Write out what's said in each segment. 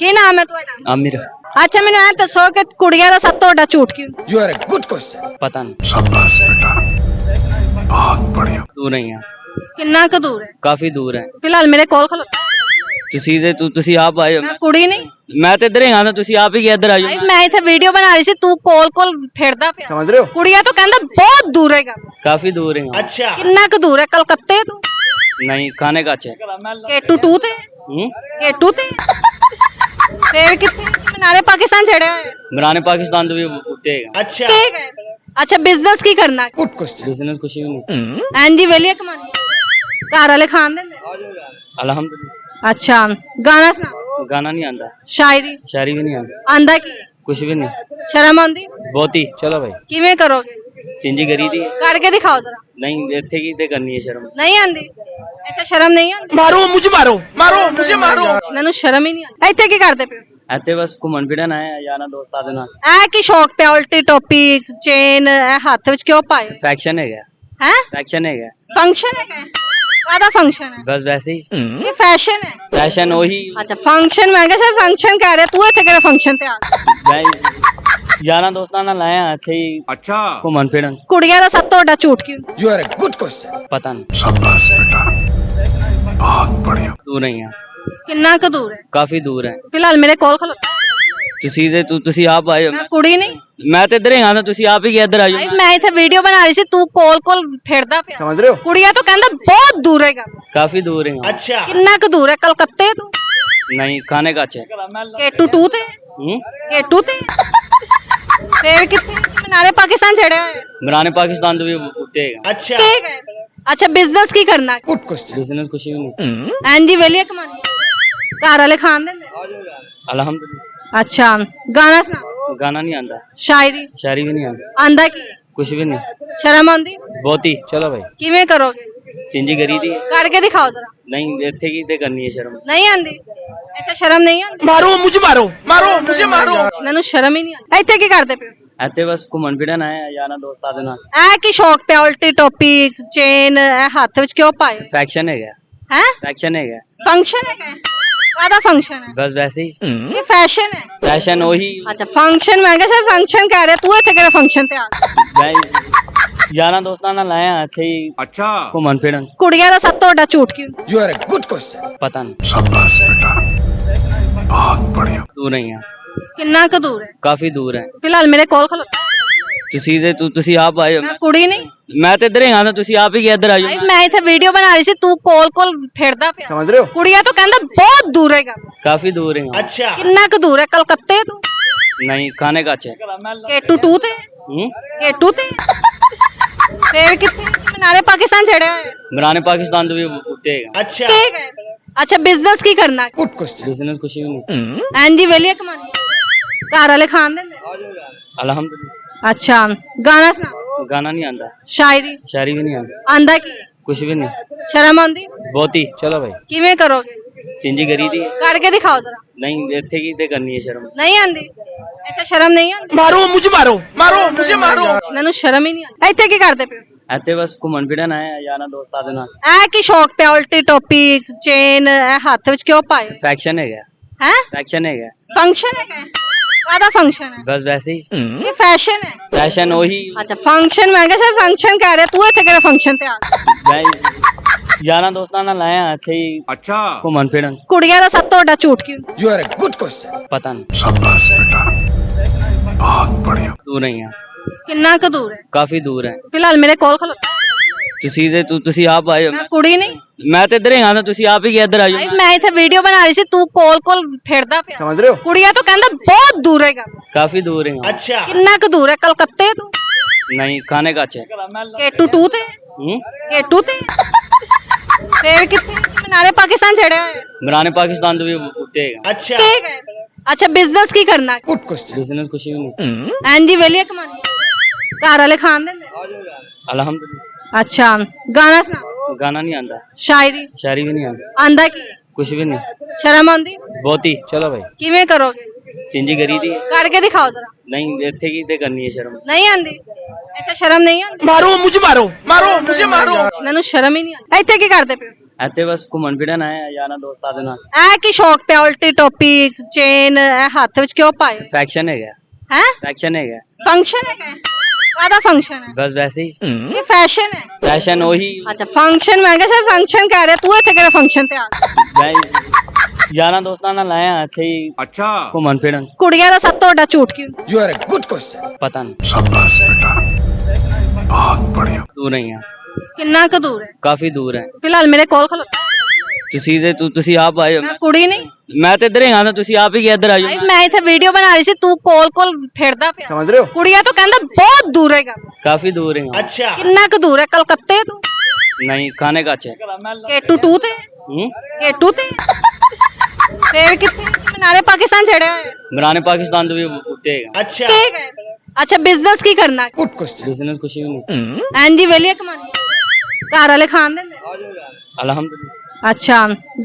ਕੀ ਨਾਮ ਹੈ ਤੁਹਾਡਾ? आमिर। ਅੱਛਾ ਮੈਨੂੰ ਇਹ ਦੱਸੋ ਕਿ ਕੁੜੀਆਂ ਦਾ ਸਭ ਤੋਂ ਵੱਡਾ ਝੂਠ ਕੀ ਹੁੰਦਾ? You are a good question. पता नहीं, शाबाश बेटा, बहुत बढ़िया। दूर नहीं है, ਕਿੰਨਾ ਕੁ ਦੂਰ ਹੈ? काफी दूर है। ਫਿਲਹਾਲ ਮੇਰੇ ਕੋਲ ਖਲੋਤਾ ਹੈ। ਤੁਸੀਂ ਆਪ ਆਏ ਹੋ। ਮੈਂ ਕੁੜੀ ਨਹੀਂ ਮੈਂ ਤੇ ਇੱਧਰ ਹੀ ਆਣਾ, ਤੁਸੀਂ ਆਪ ਹੀ ਇੱਧਰ ਆਜੋ। ਭਾਈ ਮੈਂ ਇੱਥੇ ਵੀਡੀਓ ਬਣਾ ਰਹੀ ਸੀ, ਤੂੰ ਕੋਲ ਫਿਰਦਾ ਪਿਆ। समझ रहे हो? ਕੁੜੀਆਂ ਤੋਂ ਕਹਿੰਦਾ ਬਹੁਤ ਦੂਰ ਹੈਗਾ। काफी दूर है। अच्छा। ਕਿੰਨਾ ਕੁ ਦੂਰ ਹੈ? ਕਲਕੱਤੇ ਤੋਂ? नहीं, खाने का है। ਕੇਟੂ 2 ਤੇ? ਕੇਟੂ ਤੇ? ਫੇਰ ਕਿੱਥੇ? ਮਨਾਰੇ ਪਾਕਿਸਤਾਨ ਛੜਿਆ ਹੋਇਆ। मराने पाकिस्तान तो भी उत्ते है। अच्छा। ਠੀਕ ਹੈ। ਅੱਛਾ ਬਿਜ਼ਨਸ ਕੀ ਕਰਨਾ? Good question. बिजनेस कुछ भी नहीं। ਐਂਜੀ ਵੇਲੀਆਂ ਕਮਾਨੀ ਘਰ ਵਾਲੇ ਖਾਣ ਦਿੰਦੇ? अल्हम्दुलिल्लाह। ਅੱਛਾ ਗਾਣਾ ਸੁਣਾ। गाना नहीं आता, ਸ਼ਾਇਰੀ शायरी भी नहीं आता, ਆਂਦਾ ਕੀ? कुछ भी नहीं। ਸ਼ਰਮ ਆਉਂਦੀ? बहुत ही। चलो भाई, ਕਿਵੇਂ ਕਰੋਗੇ? चिंजी करी थी। ਕਰਕੇ ਦਿਖਾਓ ਜ਼ਰਾ। नहीं, इतने की ते करनी है शर्म। ਨਹੀਂ ਆਂਦੀ? ਇੱਥੇ ਸ਼ਰਮ ਨਹੀਂ ਆਂਦੀ? मारो मुझे, मारो मारो मुझे, मारो। ਇਹਨਾਂ ਨੂੰ ਸ਼ਰਮ ਹੀ ਨਹੀਂ ਆਂਦੀ। ਇੱਥੇ ਕੀ ਕਰਦੇ ਪਏ ਹੋ? ਇੱਥੇ ਬਸ ਘੁੰਮਣ ਫਿਰਨ ਆਏ ਆ ਯਾਰਾਂ ਦੋਸਤਾਂ ਦੇ ਨਾਲ। ਇਹ ਕੀ ਸ਼ੌਕ ਪਿਆ? ਉਲਟੀ ਟੋਪੀ ਚੇਨ ਇਹ ਹੱਥ ਵਿੱਚ ਕਿਉਂ ਪਾਏ? ਫੈਕਸ਼ਨ ਹੈਗਾ, ਹੈ ਫੈਕਸ਼ਨ ਹੈਗਾ। ਫੰਕਸ਼ਨ ਹੈ? ਕਾਹਦਾ ਫੰਕਸ਼ਨ ਹੈ? ਬਸ ਵੈਸੇ ਹੀ ਇਹ ਫੈਸ਼ਨ ਹੈ? ਫੈਸ਼ਨ ਉਹੀ। ਅੱਛਾ ਫੰਕਸ਼ਨ ਮੈਂ ਕਿਹਾ ਸ਼ਾਇਦ ਫੰਕਸ਼ਨ ਕਹਿ ਰਿਹਾ, ਤੂੰ ਇੱਥੇ ਕਿਹੜਾ ਫੰਕਸ਼ਨ ਤੇ ਆ? ਮੈਂ ਯਾਰਾਂ ਦੋਸਤਾਂ ਨਾਲ ਆਏ ਆ ਇੱਥੇ ਹੀ अच्छा। ਘੁੰਮਣ ਫਿਰਨ। ਕੁੜੀਆਂ ਦਾ ਸਭ ਤੋਂ ਵੱਡਾ ਝੂਠ ਕੀ ਹੁੰਦਾ? You are a good question. ਪਤਾ ਨਹੀਂ, शाबाश बेटा, बहुत बढ़िया। ਦੂਰ ਨਹੀਂ ਆ, ਕਿੰਨਾ ਕੁ ਦੂਰ ਹੈ? ਕਾਫੀ ਦੂਰ ਹੈ। ਫਿਲਹਾਲ ਮੇਰੇ ਕੋਲ ਖਲੋਤਾ ਹੈ। ਤੁਸੀਂ ਆਪ ਆਏ ਹੋ। ਮੈਂ ਕੁੜੀ ਨਹੀਂ ਮੈਂ ਤੇ ਇੱਧਰ ਹੀ ਆਣਾ, ਤੁਸੀਂ ਆਪ ਹੀ ਇੱਧਰ ਆਜੋ। ਭਾਈ ਮੈਂ ਇੱਥੇ ਵੀਡੀਓ ਬਣਾ ਰਹੀ ਸੀ, ਤੂੰ ਕੋਲ ਫਿਰਦਾ ਪਿਆ। समझ रहे हो? ਕੁੜੀਆਂ ਤੋਂ ਕਹਿੰਦਾ ਬਹੁਤ ਦੂਰ ਹੈਗਾ। ਕਾਫੀ ਦੂਰ ਹੈ। अच्छा। ਕਿੰਨਾ ਕੁ ਦੂਰ ਹੈ? ਕਲਕੱਤੇ ਤੋਂ? ਨਹੀਂ, ਖਾਣੇ ਕਾ ਹੈ। ਕੇਟੂ 2 ਤੇ? ਕੇਟੂ ਤੇ? ਫੇਰ ਕਿੱਥੇ? ਮਨਾਰੇ ਪਾਕਿਸਤਾਨ ਛੜਿਆ ਹੋਇਆ। ਮਰਾਨੇ ਪਾਕਿਸਤਾਨ ਤੋਂ ਵੀ ਉੱਤੇ ਹੈਗਾ। अच्छा। ਠੀਕ ਹੈ। ਅੱਛਾ ਬਿਜ਼ਨਸ ਕੀ ਕਰਨਾ? Good question. ਬਿਜ਼ਨਸ ਕੁਛ ਵੀ ਨਹੀਂ। ਐਂਜੀ ਵੇਲੀਆਂ ਕਮਾਨੀ ਘਰ ਵਾਲੇ ਖਾਣ ਦਿੰਦੇ? ਅਲਹਮਦੁਲਿल्लाह। ਅੱਛਾ ਗਾਣਾ ਸੁਣਾ। ਗਾਣਾ ਨਹੀਂ ਆਂਦਾ, ਸ਼ਾਇਰੀ ਸ਼ਾਇਰੀ ਵੀ ਨਹੀਂ ਆਂਦਾ, ਆਂਦਾ ਕੀ? ਕੁਛ ਵੀ ਨਹੀਂ। ਸ਼ਰਮ ਆਉਂਦੀ? ਬਹੁਤ ਹੀ। ਚਲੋ ਭਾਈ, ਕਿਵੇਂ ਕਰੋਗੇ? ਚਿੰਜੀ ਕਰੀ ਦੀ। ਕਰਕੇ ਦਿਖਾਓ ਜ਼ਰਾ। ਨਹੀਂ, ਇੱਥੇ ਕੀ ਤੇ ਕਰਨੀ ਹੈ ਸ਼ਰਮ। ਨਹੀਂ ਆਂਦੀ? ਇੱਥੇ ਸ਼ਰਮ ਨਹੀਂ ਆਂਦੀ? मारो मुझे, मारो मारो मुझे, मारो। ਇਹਨਾਂ ਨੂੰ ਸ਼ਰਮ ਹੀ ਨਹੀਂ ਆਂਦੀ। ਇੱਥੇ ਕੀ ਕਰਦੇ ਪਏ ਹੋ? ਇੱਥੇ ਬਸ ਘੁੰਮਣ ਫਿਰਨ ਆਏ ਆ ਯਾਰਾਂ ਦੋਸਤਾਂ ਦੇ ਨਾਲ। ਇਹ ਕੀ ਸ਼ੌਕ ਪਿਆ? ਉਲਟੀ ਟੋਪੀ ਚੇਨ ਇਹ ਹੱਥ ਵਿੱਚ ਕਿਉਂ ਪਾਏ? ਫੈਕਸ਼ਨ ਹੈਗਾ, ਹੈ ਫੈਕਸ਼ਨ ਹੈਗਾ। ਫੰਕਸ਼ਨ ਹੈ? ਕਾਹਦਾ ਫੰਕਸ਼ਨ ਹੈ? ਬਸ ਵੈਸੇ ਹੀ ਇਹ ਫੈਸ਼ਨ ਹੈ? ਫੈਸ਼ਨ ਉਹੀ। ਅੱਛਾ ਫੰਕਸ਼ਨ ਮੈਂ ਕਿਹਾ ਸ਼ਾਇਦ ਫੰਕਸ਼ਨ ਕਹਿ ਰਿਹਾ, ਤੂੰ ਇੱਥੇ ਕਿਹੜਾ ਫੰਕਸ਼ਨ ਤੇ ਆ? ਮੈਂ ਯਾਰਾਂ ਦੋਸਤਾਂ ਨਾਲ ਆਏ ਆ ਇੱਥੇ ਹੀ अच्छा। ਘੁੰਮਣ ਫਿਰਨ। ਕੁੜੀਆਂ ਦਾ ਸਭ ਤੋਂ ਵੱਡਾ ਝੂਠ ਕੀ ਹੁੰਦਾ? You are a good question. ਪਤਾ ਨਹੀਂ, शाबाश बेटा, बहुत बढ़िया। ਦੂਰ ਨਹੀਂ ਆ, ਕਿੰਨਾ ਕੁ ਦੂਰ ਹੈ? ਕਾਫੀ ਦੂਰ ਹੈ। ਫਿਲਹਾਲ ਮੇਰੇ ਕੋਲ ਖਲੋਤਾ ਹੈ। ਤੁਸੀਂ ਆਪ ਆਏ ਹੋ। ਮੈਂ ਕੁੜੀ ਨਹੀਂ ਮੈਂ ਤੇ ਇੱਧਰ ਹੀ ਆਣਾ, ਤੁਸੀਂ ਆਪ ਹੀ ਇੱਧਰ ਆਜੋ। ਭਾਈ ਮੈਂ ਇੱਥੇ ਵੀਡੀਓ ਬਣਾ ਰਹੀ ਸੀ, ਤੂੰ ਕੋਲ ਫਿਰਦਾ ਪਿਆ। समझ रहे हो? ਕੁੜੀਆਂ ਤੋਂ ਕਹਿੰਦਾ ਬਹੁਤ ਦੂਰ ਹੈਗਾ। ਕਾਫੀ ਦੂਰ ਹੈ। अच्छा। ਕਿੰਨਾ ਕੁ ਦੂਰ ਹੈ? ਕਲਕੱਤੇ ਤੋਂ? ਨਹੀਂ, ਖਾਣੇ ਕਾ ਹੈ। ਕੇਟੂ 2 ਤੇ? ਕੇਟੂ ਤੇ? ਫੇਰ ਕਿੱਥੇ? ਮਨਾਰੇ ਪਾਕਿਸਤਾਨ ਛੜਿਆ ਹੋਇਆ। ਮਰਾਨੇ ਪਾਕਿਸਤਾਨ ਤੋਂ ਵੀ ਉੱਤੇ ਹੈਗਾ। अच्छा। ਠੀਕ ਹੈ। ਅੱਛਾ ਬਿਜ਼ਨਸ ਕੀ ਕਰਨਾ? Good question. ਬਿਜ਼ਨਸ ਕੁਛ ਵੀ ਨਹੀਂ। ਐਂਜੀ ਵੇਲੀਆਂ ਕਮਾਨੀ ਘਰ ਵਾਲੇ ਖਾਣ ਦਿੰਦੇ? ਅਲਹਮਦੁਲਿल्लाह। ਅੱਛਾ ਗਾਣਾ ਸੁਣਾ। ਗਾਣਾ ਨਹੀਂ ਆਂਦਾ, ਸ਼ਾਇਰੀ ਸ਼ਾਇਰੀ ਵੀ ਨਹੀਂ ਆਂਦਾ, ਆਂਦਾ ਕੀ? ਕੁਛ ਵੀ ਨਹੀਂ। ਸ਼ਰਮ ਆਉਂਦੀ? ਬਹੁਤ ਹੀ। ਚਲੋ ਭਾਈ, ਕਿਵੇਂ ਕਰੋਗੇ? ਚਿੰਜੀ ਕਰੀ ਦੀ। ਕਰਕੇ ਦਿਖਾਓ ਜ਼ਰਾ। ਨਹੀਂ, ਇੱਥੇ ਕੀ ਤੇ ਕਰਨੀ ਹੈ ਸ਼ਰਮ। ਨਹੀਂ ਆਂਦੀ? ਇੱਥੇ ਸ਼ਰਮ ਨਹੀਂ ਆਂਦੀ? मारो मुझे, मारो मारो मुझे, मारो। ਇਹਨਾਂ ਨੂੰ ਸ਼ਰਮ ਹੀ ਨਹੀਂ ਆਂਦੀ। ਇੱਥੇ ਕੀ ਕਰਦੇ ਪਏ ਹੋ? ਇੱਥੇ ਬਸ ਘੁੰਮਣ ਫਿਰਨ ਆਏ ਆ ਯਾਰਾਂ ਦੋਸਤਾਂ ਦੇ ਨਾਲ। ਇਹ ਕੀ ਸ਼ੌਕ ਪਿਆ? ਉਲਟੀ ਟੋਪੀ ਚੇਨ ਇਹ ਹੱਥ ਵਿੱਚ ਕਿਉਂ ਪਾਏ? ਫੈਕਸ਼ਨ ਹੈਗਾ, ਹੈ ਫੈਕਸ਼ਨ ਹੈਗਾ। ਫੰਕਸ਼ਨ ਹੈ? ਕਾਹਦਾ ਫੰਕਸ਼ਨ ਹੈ? ਬਸ ਵੈਸੇ ਹੀ ਇਹ ਫੈਸ਼ਨ ਹੈ? ਫੈਸ਼ਨ ਉਹੀ। ਅੱਛਾ ਫੰਕਸ਼ਨ ਮੈਂ ਕਿਹਾ ਸ਼ਾਇਦ ਫੰਕਸ਼ਨ ਕਹਿ ਰਿਹਾ, ਤੂੰ ਇੱਥੇ ਕਿਹੜਾ ਫੰਕਸ਼ਨ ਤੇ ਆ? ਮੈਂ ਯਾਰਾਂ ਦੋਸਤਾਂ ਨਾਲ ਆਏ ਆ ਇੱਥੇ ਹੀ अच्छा। ਘੁੰਮਣ ਫਿਰਨ। ਕੁੜੀਆਂ ਦਾ ਸਭ ਤੋਂ ਵੱਡਾ ਝੂਠ ਕੀ ਹੁੰਦਾ? You are a good question. ਪਤਾ ਨਹੀਂ, शाबाश बेटा, बहुत बढ़िया। ਦੂਰ ਨਹੀਂ ਆ, ਕਿੰਨਾ ਕੁ ਦੂਰ ਹੈ? ਕਾਫੀ ਦੂਰ ਹੈ। ਫਿਲਹਾਲ ਮੇਰੇ ਕੋਲ ਖਲੋਤਾ ਹੈ। ਤੁਸੀਂ ਆਪ ਆਏ ਹੋ। ਮੈਂ ਕੁੜੀ ਨਹੀਂ ਮੈਂ ਤੇ ਇੱਧਰ ਹੀ ਆਣਾ, ਤੁਸੀਂ ਆਪ ਹੀ ਇੱਧਰ ਆਜੋ। ਭਾਈ ਮੈਂ ਇੱਥੇ ਵੀਡੀਓ ਬਣਾ ਰਹੀ ਸੀ, ਤੂੰ ਕੋਲ ਫਿਰਦਾ ਪਿਆ। समझ रहे हो? ਕੁੜੀਆਂ ਤੋਂ ਕਹਿੰਦਾ ਬਹੁਤ ਦੂਰ ਹੈਗਾ। ਕਾਫੀ ਦੂਰ ਹੈ। अच्छा। ਕਿੰਨਾ ਕੁ ਦੂਰ ਹੈ? ਕਲਕੱਤੇ ਤੋਂ? ਨਹੀਂ, ਖਾਣੇ ਕਾ ਹੈ। ਕੇਟੂ 2 ਤੇ? ਕੇਟੂ ਤੇ? ਫੇਰ ਕਿੱਥੇ? ਮਨਾਰੇ ਪਾਕਿਸਤਾਨ ਛੜਿਆ ਹੋਇਆ। ਮਰਾਨੇ ਪਾਕਿਸਤਾਨ ਤੋਂ ਵੀ ਉੱਤੇ ਹੈਗਾ। अच्छा। ਠੀਕ ਹੈ। ਅੱਛਾ ਬਿਜ਼ਨਸ ਕੀ ਕਰਨਾ? Good question. ਬਿਜ਼ਨਸ ਕੁਛ ਵੀ ਨਹੀਂ। ਐਂਜੀ ਵੇਲੀਆਂ ਕਮਾਨੀ ਘਰ ਵਾਲੇ ਖਾਣ ਦਿੰਦੇ? ਅਲਹਮਦੁਲਿल्लाह। ਅੱਛਾ ਗਾਣਾ ਸੁਣਾ। ਗਾਣਾ ਨਹੀਂ ਆਂਦਾ, ਸ਼ਾਇਰੀ ਸ਼ਾਇਰੀ ਵੀ ਨਹੀਂ ਆਂਦਾ, ਆਂਦਾ ਕੀ? ਕੁਛ ਵੀ ਨਹੀਂ। ਸ਼ਰਮ ਆਉਂਦੀ? ਬਹੁਤ ਹੀ। ਚਲੋ ਭਾਈ, ਕਿਵੇਂ ਕਰੋਗੇ? ਚਿੰਜੀ ਕਰੀ ਦੀ। ਕਰਕੇ ਦਿਖਾਓ ਜ਼ਰਾ। ਨਹੀਂ, ਇੱਥੇ ਕੀ ਤੇ ਕਰਨੀ ਹੈ ਸ਼ਰਮ। ਨਹੀਂ ਆਂਦੀ? ਇੱਥੇ ਸ਼ਰਮ ਨਹੀਂ ਆਂਦੀ? मारो मुझे, मारो मारो मुझे, मारो। ਇਹਨਾਂ ਨੂੰ ਸ਼ਰਮ ਹੀ ਨਹੀਂ ਆਂਦੀ। ਇੱਥੇ ਕੀ ਕਰਦੇ ਪਏ ਹੋ? ਇੱਥੇ ਬਸ ਘੁੰਮਣ ਫਿਰਨ ਆਏ ਆ ਯਾਰਾਂ ਦੋਸਤਾਂ ਦੇ ਨਾਲ। ਇਹ ਕੀ ਸ਼ੌਕ ਪਿਆ ਉਲਟੀ ਟੋਪੀ ਚੇਨ ਇਹ ਹੱਥ ਵਿੱਚ ਕਿਉਂ ਪਾਏ ਫੈਕਸ਼ਨ ਹੈਗਾ, ਹੈ ਫੈਕਸ਼ਨ ਹੈਗਾ, ਫੰਕਸ਼ਨ ਹੈ ਕਾਹਦਾ ਫੰਕਸ਼ਨ ਹੈ ਬਸ ਵੈਸੇ ਹੀ ਇਹ ਫੈਸ਼ਨ ਹੈ ਫੈਸ਼ਨ ਉਹੀ ਅੱਛਾ ਫੰਕਸ਼ਨ ਮੈਂ ਕਿਹਾ ਸ਼ਾਇਦ ਫੰਕਸ਼ਨ ਕਹਿ ਰਿਹਾ ਤੂੰ ਇੱਥੇ ਕਿਹੜਾ ਫੰਕਸ਼ਨ ਤੇ ਆ ਮੈਂ ਯਾਰਾਂ ਦੋਸਤਾਂ ਨਾਲ ਆਏ ਆ ਇੱਥੇ ਹੀ अच्छा ਘੁੰਮਣ ਫਿਰਨ। ਕੁੜੀਆਂ ਦਾ ਸਭ ਤੋਂ ਵੱਡਾ ਝੂਠ ਕੀ ਹੁੰਦਾ? You are a good question ਪਤਾ ਨਹੀਂ, शाबाश बेटा बहुत बढ़िया ਦੂਰ ਨਹੀਂ ਆ, ਕਿੰਨਾ ਕੁ ਦੂਰ ਹੈ ਕਾਫੀ ਦੂਰ ਹੈ। ਫਿਲਹਾਲ ਮੇਰੇ ਕੋਲ ਖਲੋਤਾ ਹੈ। ਤੁਸੀਂ ਆਪ ਆਏ ਹੋ, ਮੈਂ ਕੁੜੀ ਨਹੀਂ ਮੈਂ ਤੇ ਇੱਧਰ ਹੀ ਹਾਂ, ਤੁਸੀਂ ਆਪ ਹੀ ਇੱਧਰ ਆ ਭਾਈ ਜਾਓ। ਮੈਂ ਇੱਥੇ ਵੀਡੀਓ ਬਣਾ ਰਹੀ ਸੀ ਤੂੰ ਕੋਲ ਫਿਰਦਾ ਪਿਆ समझ रहे हो ਕੁੜੀਆਂ ਤੋਂ ਕਹਿੰਦਾ ਬਹੁਤ ਦੂਰ ਹੈਗਾ ਕਾਫੀ ਦੂਰ ਹੈ। अच्छा ਕਿੰਨਾ ਕੁ ਦੂਰ ਹੈ ਕਲਕੱਤੇ ਤੋਂ ਨਹੀਂ ਖਾਣੇ ਕਾਚ ਹੈ। ਕੇਟੂ 2 ਤੇ ਕੇਟੂ ਤੇ ਫੇਰ ਕਿੱਥੇ ਮਨਾਰੇ ਪਾਕਿਸਤਾਨ ਛੜਿਆ ਹੋਇਆ ਮਰਾਨੇ ਪਾਕਿਸਤਾਨ ਤੋਂ ਵੀ ਉੱਤੇ ਹੈਗਾ। अच्छा ਠੀਕ ਹੈ ਅੱਛਾ ਬਿਜ਼ਨਸ ਕੀ ਕਰਨਾ गुड क्वेश्चन ਬਿਜ਼ਨਸ ਕੁਛ ਵੀ ਨਹੀਂ, ਐਂਜੀ ਵੇਲੀਆ ਕਮਾਨੀ ਘਰ ਵਾਲੇ ਖਾਣ ਦਿੰਦੇ ਅਲਹਮਦੁਲਿਲਾ। ਅੱਛਾ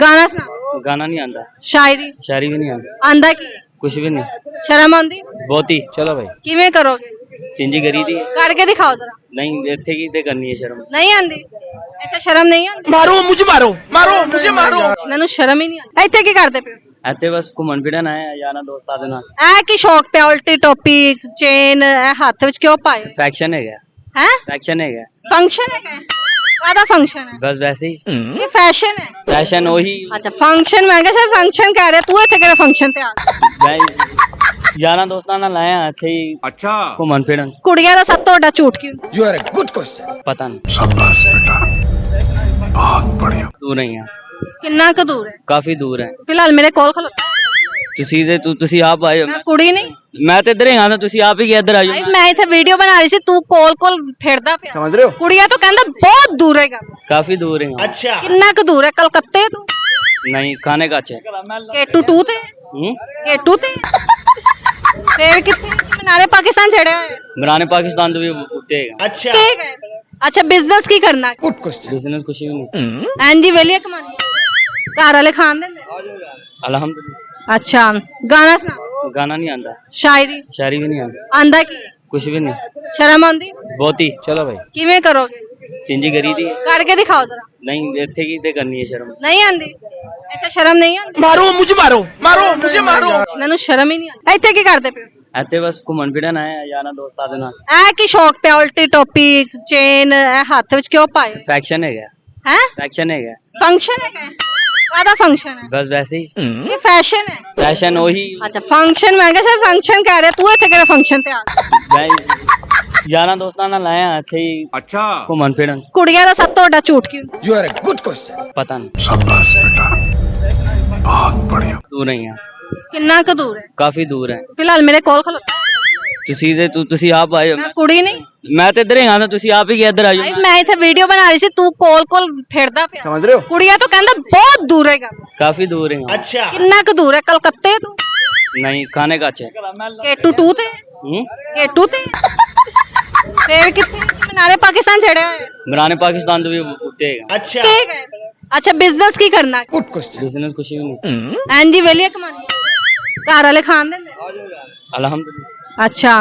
ਗਾਣਾ ਸੁਣਾ ਗਾਣਾ ਨਹੀਂ ਆਂਦਾ, ਸ਼ਾਇਰੀ ਸ਼ਾਇਰੀ ਵੀ ਨਹੀਂ ਆਂਦਾ, ਆਂਦਾ ਕੀ ਹੈ? ਕੁਛ ਵੀ ਨਹੀਂ, ਸ਼ਰਮ ਆਉਂਦੀ ਬਹੁਤੀ चलो भाई ਕਿਵੇਂ ਕਰੋਗੇ ਚਿੰਜੀ ਕਰੀ ਦੀ ਹੈ। ਕਰਕੇ ਦਿਖਾਓ ਜ਼ਰਾ ਨਹੀਂ ਇੱਥੇ ਕੀ ਤੇ ਕਰਨੀ ਹੈ ਸ਼ਰਮ। ਨਹੀਂ ਆਂਦੀ ਇੱਥੇ ਸ਼ਰਮ ਨਹੀਂ ਆਂਦੀ मारो मुझे मारो ਇਹਨਾਂ ਨੂੰ ਸ਼ਰਮ ਹੀ ਨਹੀਂ ਆਂਦੀ ਇੱਥੇ ਕੀ ਕਰਦੇ ਪਿਓ ਇੱਥੇ ਬਸ ਘੁੰਮਣ ਫਿਰਨ ਆਏ ਆ ਯਾਰਾਂ ਦੋਸਤਾਂ ਦੇ ਨਾਲ। ਇਹ ਕੀ ਸ਼ੌਕ ਪਿਆ ਉਲਟੀ ਟੋਪੀ ਚੇਨ ਇਹ ਹੱਥ ਵਿੱਚ ਕਿਉਂ ਪਾਏ ਫੈਕਸ਼ਨ ਹੈਗਾ, ਹੈ ਫੈਕਸ਼ਨ ਹੈਗਾ, ਫੰਕਸ਼ਨ ਹੈ ਕਾਹਦਾ ਫੰਕਸ਼ਨ ਹੈ ਬਸ ਵੈਸੇ ਹੀ ਇਹ ਫੈਸ਼ਨ ਹੈ ਫੈਸ਼ਨ ਉਹੀ ਅੱਛਾ ਫੰਕਸ਼ਨ ਮੈਂ ਕਿਹਾ ਸ਼ਾਇਦ ਫੰਕਸ਼ਨ ਕਹਿ ਰਿਹਾ ਤੂੰ ਇੱਥੇ ਕਿਹੜਾ ਫੰਕਸ਼ਨ ਤੇ ਆ ਮੈਂ ਯਾਰਾਂ ਦੋਸਤਾਂ ਨਾਲ ਆਏ ਆ ਇੱਥੇ ਹੀ अच्छा ਘੁੰਮਣ ਫਿਰਨ। ਕੁੜੀਆਂ ਦਾ ਸਭ ਤੋਂ ਵੱਡਾ ਝੂਠ ਕੀ ਹੁੰਦਾ? You are a good question ਪਤਾ ਨਹੀਂ, शाबाश बेटा बहुत बढ़िया ਦੂਰ ਨਹੀਂ ਆ, ਕਿੰਨਾ ਕੁ ਦੂਰ ਹੈ ਕਾਫੀ ਦੂਰ ਹੈ। ਫਿਲਹਾਲ ਮੇਰੇ ਕੋਲ ਖਲੋਤਾ ਹੈ। ਤੁਸੀਂ ਆਪ ਆਏ ਹੋ, ਮੈਂ ਕੁੜੀ ਨਹੀਂ ਮੈਂ ਤੇ ਇੱਧਰ ਹੀ ਹਾਂ, ਤੁਸੀਂ ਆਪ ਹੀ ਇੱਧਰ ਆ ਭਾਈ ਜਾਓ। ਮੈਂ ਇੱਥੇ ਵੀਡੀਓ ਬਣਾ ਰਹੀ ਸੀ ਤੂੰ ਕੋਲ ਫਿਰਦਾ ਪਿਆ समझ रहे हो ਕੁੜੀਆਂ ਤੋਂ ਕਹਿੰਦਾ ਬਹੁਤ ਦੂਰ ਹੈਗਾ ਕਾਫੀ ਦੂਰ ਹੈ। अच्छा ਕਿੰਨਾ ਕੁ ਦੂਰ ਹੈ ਕਲਕੱਤੇ ਤੋਂ ਨਹੀਂ ਖਾਣੇ ਕਾਚ ਹੈ। ਕੇਟੂ 2 ਤੇ ਕੇਟੂ ਤੇ ਫੇਰ ਕਿੱਥੇ ਮਨਾਰੇ ਪਾਕਿਸਤਾਨ ਛੜਿਆ ਹੋਇਆ ਮਰਾਨੇ ਪਾਕਿਸਤਾਨ ਤੋਂ ਵੀ ਉੱਤੇ ਹੈਗਾ। अच्छा ਠੀਕ ਹੈ ਅੱਛਾ ਬਿਜ਼ਨਸ ਕੀ ਕਰਨਾ गुड क्वेश्चन ਬਿਜ਼ਨਸ ਕੁਛ ਵੀ ਨਹੀਂ, ਐਂਜੀ ਵੇਲੀਆ ਕਮਾਨੀ ਘਰ ਵਾਲੇ ਖਾਣ ਦਿੰਦੇ ਅਲਹਮਦੁਲਿਲਾ। ਅੱਛਾ ਗਾਣਾ ਸੁਣਾ ਗਾਣਾ ਨਹੀਂ ਆਂਦਾ, ਸ਼ਾਇਰੀ ਸ਼ਾਇਰੀ ਵੀ ਨਹੀਂ ਆਂਦਾ, ਆਂਦਾ ਕੀ ਹੈ? ਕੁਛ ਵੀ ਨਹੀਂ, ਸ਼ਰਮ ਆਉਂਦੀ ਬਹੁਤੀ चलो भाई ਕਿਵੇਂ ਕਰੋਗੇ ਚਿੰਜੀ ਕਰੀ ਦੀ ਹੈ। ਕਰਕੇ ਦਿਖਾਓ ਜ਼ਰਾ ਨਹੀਂ ਇੱਥੇ ਕੀ ਤੇ ਕਰਨੀ ਹੈ ਸ਼ਰਮ। ਨਹੀਂ ਆਂਦੀ ਇੱਥੇ ਸ਼ਰਮ ਨਹੀਂ ਆਂਦੀ मारो मुझे मारो ਇਹਨਾਂ ਨੂੰ ਸ਼ਰਮ ਹੀ ਨਹੀਂ ਆਂਦੀ ਇੱਥੇ ਕੀ ਕਰਦੇ ਪਿਓ ਇੱਥੇ ਬਸ ਘੁੰਮਣ ਫਿਰਨ ਆਏ ਆ ਯਾਰਾਂ ਦੋਸਤਾਂ ਦੇ ਨਾਲ। ਇਹ ਕੀ ਸ਼ੌਕ ਪਿਆ ਉਲਟੀ ਟੋਪੀ ਚੇਨ ਇਹ ਹੱਥ ਵਿੱਚ ਕਿਉਂ ਪਾਏ ਫੈਕਸ਼ਨ ਹੈਗਾ, ਹੈ ਫੈਕਸ਼ਨ ਹੈਗਾ, ਫੰਕਸ਼ਨ ਹੈ ਕਾਹਦਾ ਫੰਕਸ਼ਨ ਹੈ ਬਸ ਵੈਸੇ ਹੀ ਇਹ ਫੈਸ਼ਨ ਹੈ ਫੈਸ਼ਨ ਉਹੀ ਅੱਛਾ ਫੰਕਸ਼ਨ ਮੈਂ ਕਿਹਾ ਸ਼ਾਇਦ ਫੰਕਸ਼ਨ ਕਹਿ ਰਿਹਾ ਤੂੰ ਇੱਥੇ ਕਿਹੜਾ ਫੰਕਸ਼ਨ ਤੇ ਆ ਮੈਂ ਯਾਰਾਂ ਦੋਸਤਾਂ ਨਾਲ ਆਏ ਆ ਇੱਥੇ ਹੀ अच्छा ਘੁੰਮਣ ਫਿਰਨ। ਕੁੜੀਆਂ ਦਾ ਸਭ ਤੋਂ ਵੱਡਾ ਝੂਠ ਕੀ ਹੁੰਦਾ? You are a good question ਪਤਾ ਨਹੀਂ, शाबाश बेटा बहुत बढ़िया ਦੂਰ ਨਹੀਂ ਆ, ਕਿੰਨਾ ਕੁ ਦੂਰ ਹੈ ਕਾਫੀ ਦੂਰ ਹੈ। ਫਿਲਹਾਲ ਮੇਰੇ ਕੋਲ ਖਲੋਤਾ ਹੈ। ਤੁਸੀਂ ਆਪ ਆਏ ਹੋ, ਮੈਂ ਕੁੜੀ ਨਹੀਂ ਮੈਂ ਤੇ ਇੱਧਰ ਹੀ ਹਾਂ, ਤੁਸੀਂ ਆਪ ਹੀ ਇੱਧਰ ਆ ਭਾਈ ਜਾਓ। ਮੈਂ ਇੱਥੇ ਵੀਡੀਓ ਬਣਾ ਰਹੀ ਸੀ ਤੂੰ ਕੋਲ ਫਿਰਦਾ ਪਿਆ समझ रहे हो ਕੁੜੀਆਂ ਤੋਂ ਕਹਿੰਦਾ ਬਹੁਤ ਦੂਰ ਹੈਗਾ ਕਾਫੀ ਦੂਰ ਹੈ। अच्छा ਕਿੰਨਾ ਕੁ ਦੂਰ ਹੈ ਕਲਕੱਤੇ ਤੋਂ ਨਹੀਂ ਖਾਣੇ ਕਾਚ ਹੈ। ਕੇਟੂ 2 ਤੇ ਕੇਟੂ ਤੇ ਫੇਰ ਕਿੱਥੇ ਮਨਾਰੇ ਪਾਕਿਸਤਾਨ ਛੜਿਆ ਹੋਇਆ ਮਰਾਨੇ ਪਾਕਿਸਤਾਨ ਤੋਂ ਵੀ ਉੱਤੇ ਹੈਗਾ। अच्छा ਠੀਕ ਹੈ ਅੱਛਾ ਬਿਜ਼ਨਸ ਕੀ ਕਰਨਾ गुड क्वेश्चन ਬਿਜ਼ਨਸ ਕੁਛ ਵੀ ਨਹੀਂ, ਐਂਜੀ ਵੇਲੀਆ ਕਮਾਨੀ ਘਰ ਵਾਲੇ ਖਾਣ ਦਿੰਦੇ ਅਲਹਮਦੁਲਿਲਾ। ਅੱਛਾ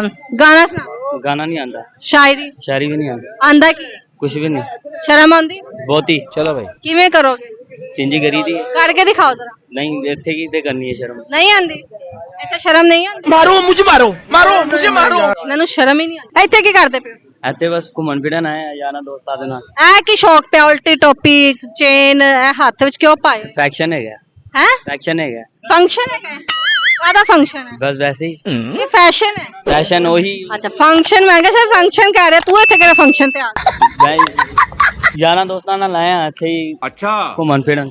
ਗਾਣਾ ਸੁਣਾ ਗਾਣਾ ਨਹੀਂ ਆਂਦਾ, ਸ਼ਾਇਰੀ ਸ਼ਾਇਰੀ ਵੀ ਨਹੀਂ ਆਂਦਾ, ਆਂਦਾ ਕੀ ਹੈ? ਕੁਛ ਵੀ ਨਹੀਂ, ਸ਼ਰਮ ਆਉਂਦੀ ਬਹੁਤੀ चलो भाई ਕਿਵੇਂ ਕਰੋਗੇ ਚਿੰਜੀ ਕਰੀ ਦੀ ਹੈ। ਕਰਕੇ ਦਿਖਾਓ ਜ਼ਰਾ ਨਹੀਂ ਇੱਥੇ ਕੀ ਤੇ ਕਰਨੀ ਹੈ ਸ਼ਰਮ। ਨਹੀਂ ਆਂਦੀ ਇੱਥੇ ਸ਼ਰਮ ਨਹੀਂ ਆਂਦੀ मारो मुझे मारो ਇਹਨਾਂ ਨੂੰ ਸ਼ਰਮ ਹੀ ਨਹੀਂ ਆਂਦੀ ਇੱਥੇ ਕੀ ਕਰਦੇ ਪਿਓ ਇੱਥੇ ਬਸ ਘੁੰਮਣ ਫਿਰਨ ਆਏ ਆ ਯਾਰਾਂ ਦੋਸਤਾਂ ਦੇ ਨਾਲ। ਇਹ ਕੀ ਸ਼ੌਕ ਪਿਆ ਉਲਟੀ ਟੋਪੀ ਚੇਨ ਇਹ ਹੱਥ ਵਿੱਚ ਕਿਉਂ ਪਾਏ ਫੈਕਸ਼ਨ ਹੈਗਾ, ਹੈ ਫੈਕਸ਼ਨ ਹੈਗਾ, ਫੰਕਸ਼ਨ ਹੈ ਕਾਹਦਾ ਫੰਕਸ਼ਨ ਹੈ ਬਸ ਵੈਸੇ ਹੀ ਇਹ ਫੈਸ਼ਨ ਹੈ ਫੈਸ਼ਨ ਉਹੀ ਅੱਛਾ ਫੰਕਸ਼ਨ ਮੈਂ ਕਿਹਾ ਸ਼ਾਇਦ ਫੰਕਸ਼ਨ ਕਹਿ ਰਿਹਾ ਤੂੰ ਇੱਥੇ ਕਿਹੜਾ ਫੰਕਸ਼ਨ ਤੇ ਆ ਮੈਂ ਯਾਰਾਂ ਦੋਸਤਾਂ ਨਾਲ ਆਏ ਆ ਇੱਥੇ ਹੀ अच्छा ਘੁੰਮਣ ਫਿਰਨ।